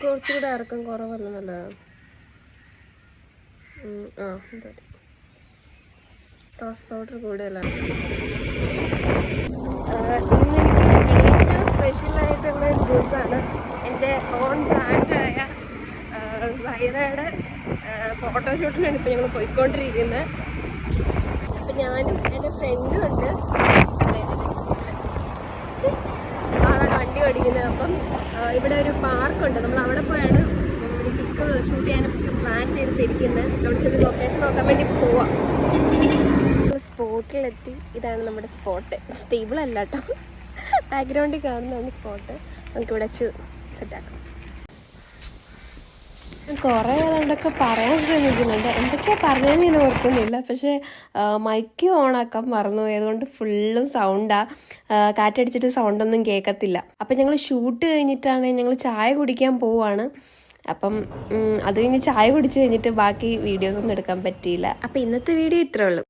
കുറച്ചുകൂടെ ഇറക്കം കുറവല്ല നല്ലതാണ്. എന്താ റോസ് പൗഡർ കൂടുതലാണ്. ഇന്നെനിക്ക് ഏറ്റവും സ്പെഷ്യലായിട്ടുള്ള ഒരു ദിവസമാണ്. എൻ്റെ ഓൺ ബ്രാൻഡായ സൈറയുടെ ഫോട്ടോഷൂട്ടിനാണ് ഇപ്പോൾ ഞങ്ങൾ പോയിക്കൊണ്ടിരിക്കുന്നത്. അപ്പം ഞാനും എൻ്റെ ഫ്രണ്ടും ഉണ്ട്, ആളെ വണ്ടി ഓടിക്കുന്നത്. അപ്പം ഇവിടെ ഒരു പാർക്കുണ്ട്, നമ്മൾ അവിടെ പോയാണ് പിക്ക് ഷൂട്ട് ചെയ്യാനൊക്കെ പ്ലാൻ ചെയ്തിട്ടിരിക്കുന്നത്. അവിടെ ചെന്ന് ലൊക്കേഷൻ നോക്കാൻ വേണ്ടി പോവാം. സ്പോട്ടിലെത്തി. ഇതാണ് നമ്മുടെ സ്പോട്ട്. ടേബിളല്ല കേട്ടോ, ബാക്ക്ഗ്രൗണ്ടിൽ കാണുന്നതാണ് സ്പോട്ട്. നമുക്കിവിടെ വെച്ച് സെറ്റാക്കാം. കുറേ അതുകൊണ്ടൊക്കെ പറയാൻ ശ്രമിക്കുന്നുണ്ട്, എന്തൊക്കെയാണ് പറഞ്ഞതെന്ന് ഞാൻ ഓർക്കുന്നില്ല. പക്ഷേ മൈക്ക് ഓണാക്കാൻ മറന്നു. അതുകൊണ്ട് ഫുള്ളും സൗണ്ടാണ്, കാറ്റടിച്ചിട്ട് സൗണ്ടൊന്നും കേൾക്കത്തില്ല. അപ്പം ഞങ്ങൾ ഷൂട്ട് കഴിഞ്ഞിട്ടാണ് ഞങ്ങൾ ചായ കുടിക്കാൻ പോവാണ്. അപ്പം അത് കഴിഞ്ഞ് ചായ കുടിച്ച് കഴിഞ്ഞിട്ട് ബാക്കി വീഡിയോസൊന്നും എടുക്കാൻ പറ്റിയില്ല. അപ്പം ഇന്നത്തെ വീഡിയോ ഇത്രേ ഉള്ളൂ.